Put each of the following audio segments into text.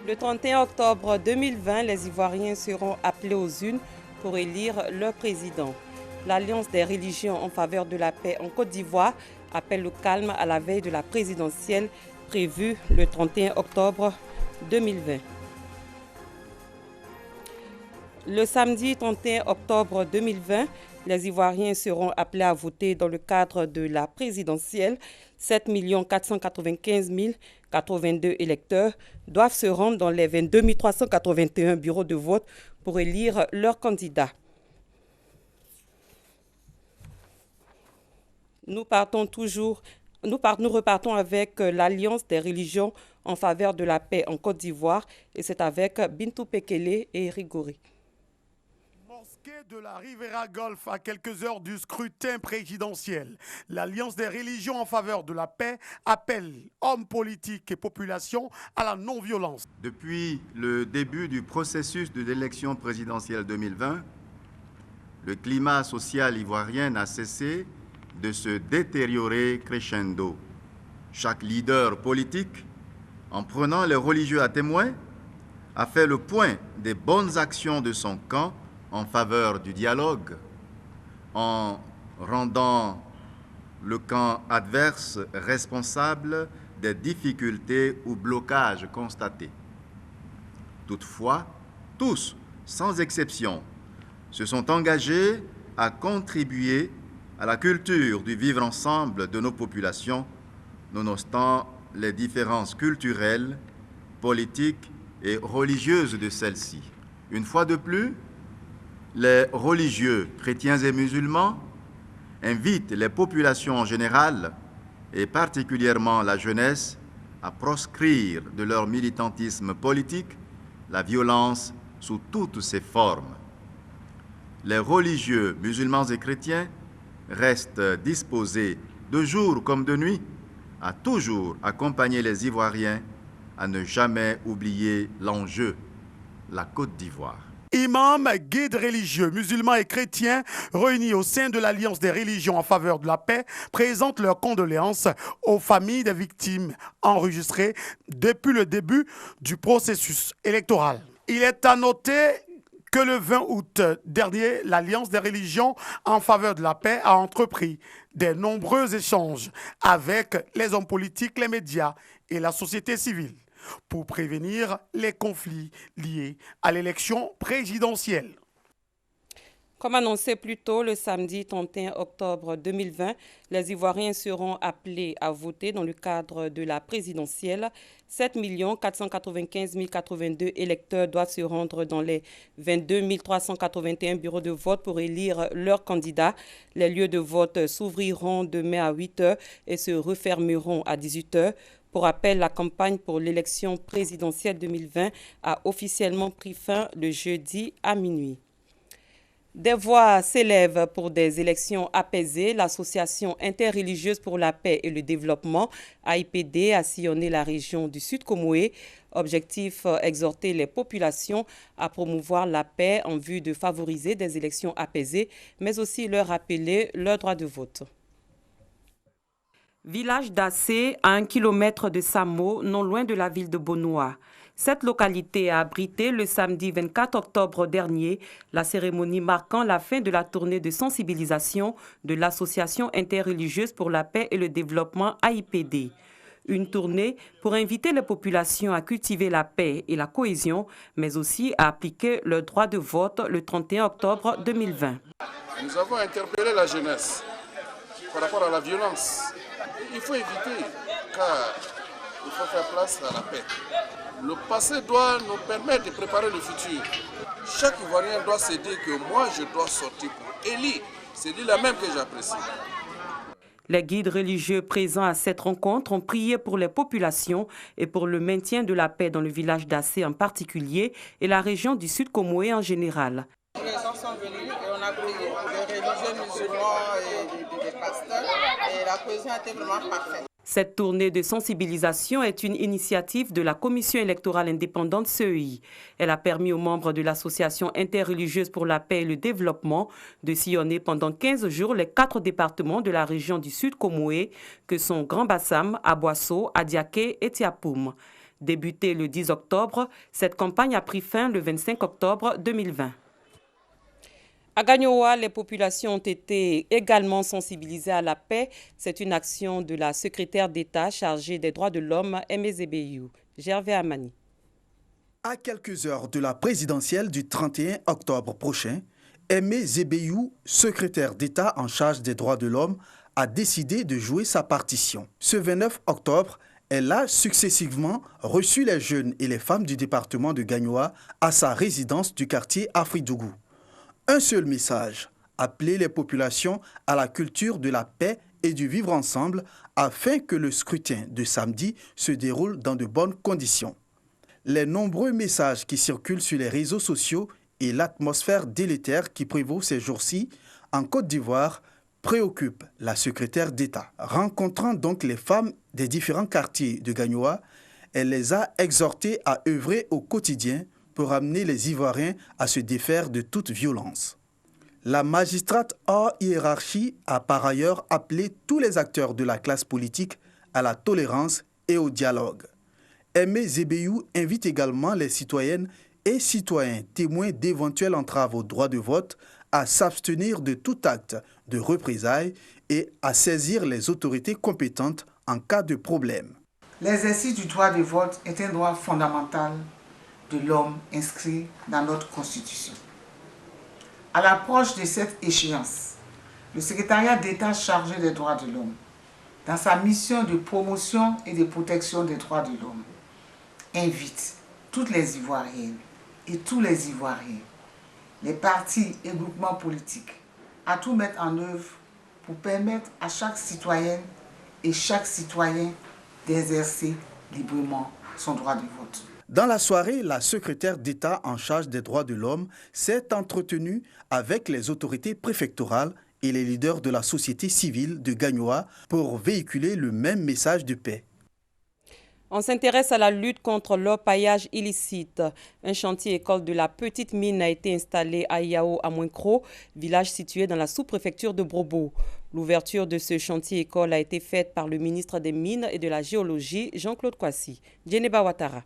Le 31 octobre 2020, les Ivoiriens seront appelés aux urnes pour élire leur président. L'Alliance des religions en faveur de la paix en Côte d'Ivoire appelle le calme à la veille de la présidentielle prévue le 31 octobre 2020. Le samedi 31 octobre 2020, les Ivoiriens seront appelés à voter dans le cadre de la présidentielle. 7 495 082 électeurs doivent se rendre dans les 22 381 bureaux de vote pour élire leur candidat. Nous repartons avec l'Alliance des religions en faveur de la paix en Côte d'Ivoire et c'est avec Bintou Pekele et Rigori. Mosquée de la Rivera Golf à quelques heures du scrutin présidentiel. L'Alliance des religions en faveur de la paix appelle hommes politiques et population à la non-violence. Depuis le début du processus de l'élection présidentielle 2020, le climat social ivoirien n'a cessé de se détériorer crescendo. Chaque leader politique, en prenant les religieux à témoin, a fait le point des bonnes actions de son camp en faveur du dialogue, en rendant le camp adverse responsable des difficultés ou blocages constatés. Toutefois, tous, sans exception, se sont engagés à contribuer à la culture du vivre ensemble de nos populations, nonobstant les différences culturelles, politiques et religieuses de celles-ci. Une fois de plus, les religieux, chrétiens et musulmans, invitent les populations en général, et particulièrement la jeunesse, à proscrire de leur militantisme politique la violence sous toutes ses formes. Les religieux, musulmans et chrétiens, restent disposés de jour comme de nuit à toujours accompagner les Ivoiriens à ne jamais oublier l'enjeu, la Côte d'Ivoire. Imams, guides religieux, musulmans et chrétiens réunis au sein de l'Alliance des religions en faveur de la paix présentent leurs condoléances aux familles des victimes enregistrées depuis le début du processus électoral. Il est à noter que le 20 août dernier, l'Alliance des religions en faveur de la paix a entrepris de nombreux échanges avec les hommes politiques, les médias et la société civile pour prévenir les conflits liés à l'élection présidentielle. Comme annoncé plus tôt, le samedi 31 octobre 2020, les Ivoiriens seront appelés à voter dans le cadre de la présidentielle. 7 495 082 électeurs doivent se rendre dans les 22 381 bureaux de vote pour élire leur candidat. Les lieux de vote s'ouvriront demain à 8 h et se refermeront à 18 h. Pour rappel, la campagne pour l'élection présidentielle 2020 a officiellement pris fin le jeudi à minuit. Des voix s'élèvent pour des élections apaisées. L'Association interreligieuse pour la paix et le développement, AIPD, a sillonné la région du Sud Comoé. Objectif, exhorter les populations à promouvoir la paix en vue de favoriser des élections apaisées, mais aussi leur rappeler leur droit de vote. Village d'Assé, à 1 kilomètre de Samo, non loin de la ville de Bonoa. Cette localité a abrité le samedi 24 octobre dernier la cérémonie marquant la fin de la tournée de sensibilisation de l'Association interreligieuse pour la paix et le développement AIPD. Une tournée pour inviter les populations à cultiver la paix et la cohésion, mais aussi à appliquer le droit de vote le 31 octobre 2020. Nous avons interpellé la jeunesse par rapport à la violence. Il faut éviter, car il faut faire place à la paix. Le passé doit nous permettre de préparer le futur. Chaque Ivoirien doit se dire que moi, je dois sortir pour élire. C'est lui-là même que j'apprécie. Les guides religieux présents à cette rencontre ont prié pour les populations et pour le maintien de la paix dans le village d'Assé en particulier et la région du Sud Comoé en général. Les gens sont venus et on a prié des religieux musulmans et des pasteurs et la cohésion était vraiment parfaite. Cette tournée de sensibilisation est une initiative de la Commission électorale indépendante CEI. Elle a permis aux membres de l'Association interreligieuse pour la paix et le développement de sillonner pendant 15 jours les 4 départements de la région du Sud Comoé, que sont Grand Bassam, Aboasso, Adiaké et Tiapoum. Débutée le 10 octobre, cette campagne a pris fin le 25 octobre 2020. À Gagnoa, les populations ont été également sensibilisées à la paix. C'est une action de la secrétaire d'État chargée des droits de l'homme, Aimé Zébéiou. Gervais Amani. À quelques heures de la présidentielle du 31 octobre prochain, Aimé Zébéiou, secrétaire d'État en charge des droits de l'homme, a décidé de jouer sa partition. Ce 29 octobre, elle a successivement reçu les jeunes et les femmes du département de Gagnoa à sa résidence du quartier Afridougou. Un seul message, appeler les populations à la culture de la paix et du vivre ensemble afin que le scrutin de samedi se déroule dans de bonnes conditions. Les nombreux messages qui circulent sur les réseaux sociaux et l'atmosphère délétère qui prévaut ces jours-ci en Côte d'Ivoire préoccupent la secrétaire d'État. Rencontrant donc les femmes des différents quartiers de Gagnoa, elle les a exhortées à œuvrer au quotidien pour amener les Ivoiriens à se défaire de toute violence. La magistrate hors hiérarchie a par ailleurs appelé tous les acteurs de la classe politique à la tolérance et au dialogue. Aimé Zébéiou invite également les citoyennes et citoyens témoins d'éventuelles entraves au droit de vote à s'abstenir de tout acte de représailles et à saisir les autorités compétentes en cas de problème. L'exercice du droit de vote est un droit fondamental de l'homme inscrit dans notre Constitution. À l'approche de cette échéance, le secrétariat d'État chargé des droits de l'homme, dans sa mission de promotion et de protection des droits de l'homme, invite toutes les Ivoiriennes et tous les Ivoiriens, les partis et groupements politiques, à tout mettre en œuvre pour permettre à chaque citoyenne et chaque citoyen d'exercer librement son droit de vote. Dans la soirée, la secrétaire d'État en charge des droits de l'homme s'est entretenue avec les autorités préfectorales et les leaders de la société civile de Gagnoa pour véhiculer le même message de paix. On s'intéresse à la lutte contre l'orpaillage illicite. Un chantier école de la petite mine a été installé à Yao à Mouinkro, village situé dans la sous-préfecture de Brobo. L'ouverture de ce chantier école a été faite par le ministre des Mines et de la Géologie, Jean-Claude Kwasi. Djeneba Ouattara.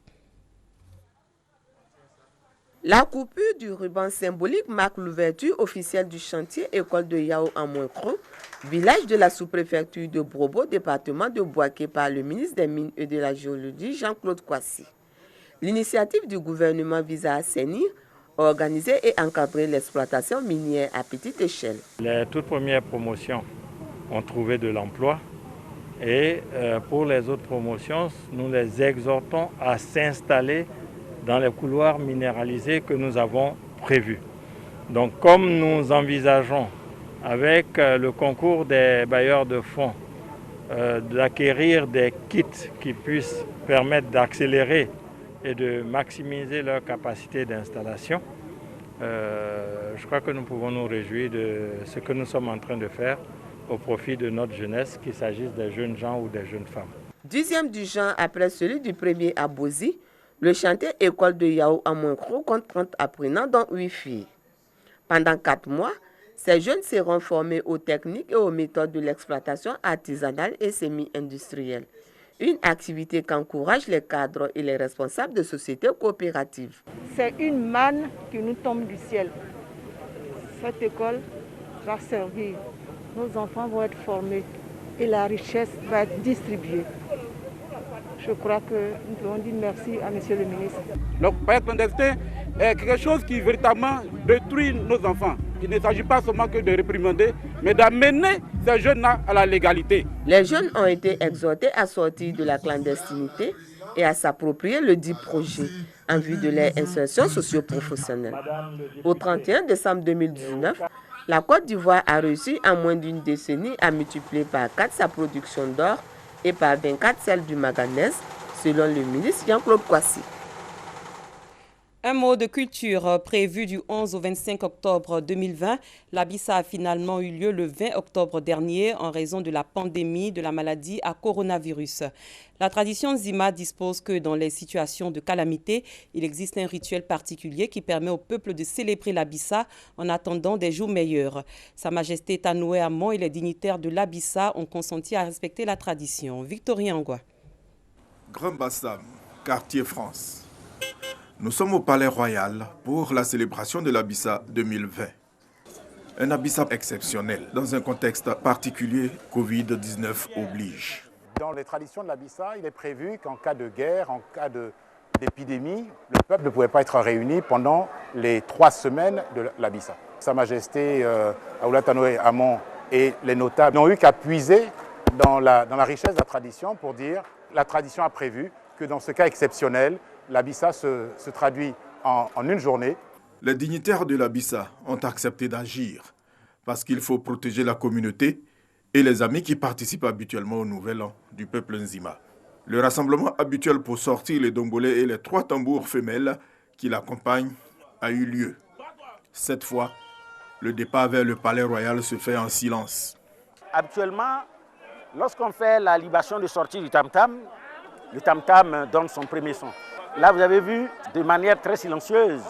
La coupure du ruban symbolique marque l'ouverture officielle du chantier école de Yao en Mouinkro, village de la sous-préfecture de Brobo, département de Bouaké, par le ministre des Mines et de la Géologie, Jean-Claude Kwasi. L'initiative du gouvernement vise à assainir, organiser et encadrer l'exploitation minière à petite échelle. Les toutes premières promotions ont trouvé de l'emploi et pour les autres promotions, nous les exhortons à s'installer dans les couloirs minéralisés que nous avons prévus. Donc comme nous envisageons avec le concours des bailleurs de fonds d'acquérir des kits qui puissent permettre d'accélérer et de maximiser leur capacité d'installation, je crois que nous pouvons nous réjouir de ce que nous sommes en train de faire au profit de notre jeunesse, qu'il s'agisse des jeunes gens ou des jeunes femmes. 10e du genre après celui du premier à Bozi, le chantier école de Yao à Mouinkro compte 30 apprenants, dont 8 filles. Pendant 4 mois, ces jeunes seront formés aux techniques et aux méthodes de l'exploitation artisanale et semi-industrielle. Une activité qu'encouragent les cadres et les responsables de sociétés coopératives. C'est une manne qui nous tombe du ciel. Cette école va servir. Nos enfants vont être formés et la richesse va être distribuée. Je crois que nous devons dire merci à Monsieur le ministre. L'orpaillage clandestin est quelque chose qui véritablement détruit nos enfants. Il ne s'agit pas seulement que de réprimander, mais d'amener ces jeunes-là à la légalité. Les jeunes ont été exhortés à sortir de la clandestinité et à s'approprier le dit projet en vue de leur insertion socio-professionnelle. Au 31 décembre 2019, la Côte d'Ivoire a réussi en moins d'une décennie à multiplier par 4 sa production d'or et par 24 celle du manganèse, selon le ministre Jean-Claude Kwasi. Un mot de culture prévu du 11 au 25 octobre 2020. La Bissa a finalement eu lieu le 20 octobre dernier en raison de la pandémie de la maladie à coronavirus. La tradition Zima dispose que dans les situations de calamité, il existe un rituel particulier qui permet au peuple de célébrer la Bissa en attendant des jours meilleurs. Sa Majesté Tanoué Amon et les dignitaires de la Bissa ont consenti à respecter la tradition. Victorien Angwa. Grand Bassam, quartier France. Nous sommes au Palais Royal pour la célébration de l'Abissa 2020. Un Abissa exceptionnel dans un contexte particulier, Covid-19 oblige. Dans les traditions de l'Abissa, il est prévu qu'en cas de guerre, en cas d'épidémie, le peuple ne pouvait pas être réuni pendant les 3 semaines de l'Abissa. Sa Majesté Aoulatanoé Amon et les notables n'ont eu qu'à puiser dans la richesse de la tradition pour dire la tradition a prévu que dans ce cas exceptionnel, l'Abissa se traduit en une journée. Les dignitaires de l'Abissa ont accepté d'agir parce qu'il faut protéger la communauté et les amis qui participent habituellement au Nouvel An du peuple Nzima. Le rassemblement habituel pour sortir les dongolais et les 3 tambours femelles qui l'accompagnent a eu lieu. Cette fois, le départ vers le Palais Royal se fait en silence. Habituellement, lorsqu'on fait la libation de sortie du tam-tam, le tam-tam donne son premier son. Là, vous avez vu de manière très silencieuse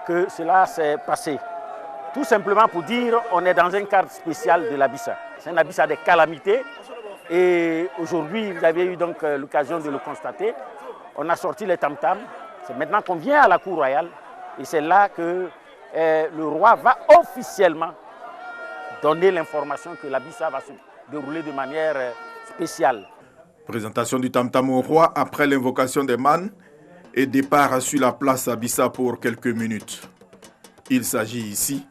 que cela s'est passé. Tout simplement pour dire qu'on est dans un cadre spécial de l'Abissa. C'est un Abissa des calamités. Et aujourd'hui, vous avez eu donc l'occasion de le constater. On a sorti les tam-tams. C'est maintenant qu'on vient à la cour royale. Et c'est là que le roi va officiellement donner l'information que l'Abissa va se dérouler de manière spéciale. Présentation du tam-tam au roi après l'invocation des mannes et départ sur la place Abissa pour quelques minutes. Il s'agit ici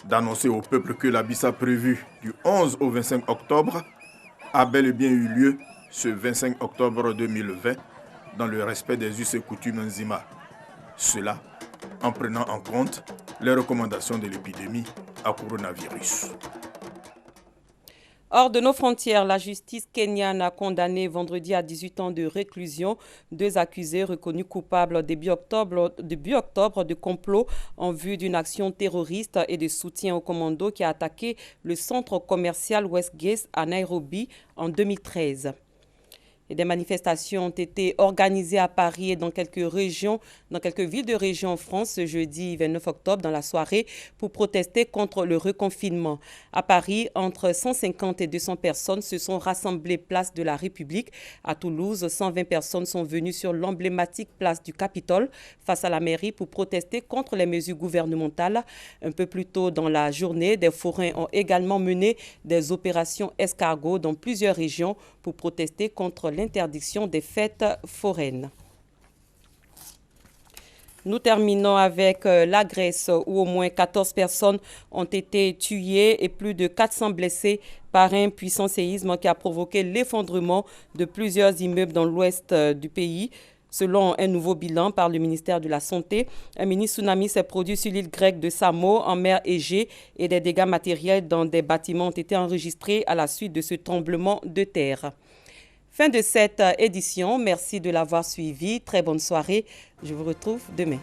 d'annoncer au peuple que l'Abissa prévu du 11 au 25 octobre a bel et bien eu lieu ce 25 octobre 2020 dans le respect des us et coutumes Nzima. Cela en prenant en compte les recommandations de l'épidémie à coronavirus. Hors de nos frontières, la justice kenyane a condamné vendredi à 18 ans de réclusion 2 accusés reconnus coupables début octobre de complot en vue d'une action terroriste et de soutien au commando qui a attaqué le centre commercial Westgate à Nairobi en 2013. Et des manifestations ont été organisées à Paris et dans quelques villes de région en France ce jeudi 29 octobre dans la soirée pour protester contre le reconfinement. À Paris, entre 150 et 200 personnes se sont rassemblées place de la République. À Toulouse, 120 personnes sont venues sur l'emblématique place du Capitole face à la mairie pour protester contre les mesures gouvernementales. Un peu plus tôt dans la journée, des forains ont également mené des opérations escargots dans plusieurs régions pour protester contre l'interdiction des fêtes foraines. Nous terminons avec la Grèce où au moins 14 personnes ont été tuées et plus de 400 blessés par un puissant séisme qui a provoqué l'effondrement de plusieurs immeubles dans l'ouest du pays. Selon un nouveau bilan par le ministère de la Santé, un mini tsunami s'est produit sur l'île grecque de Samos en mer Égée et des dégâts matériels dans des bâtiments ont été enregistrés à la suite de ce tremblement de terre. Fin de cette édition. Merci de l'avoir suivi. Très bonne soirée. Je vous retrouve demain.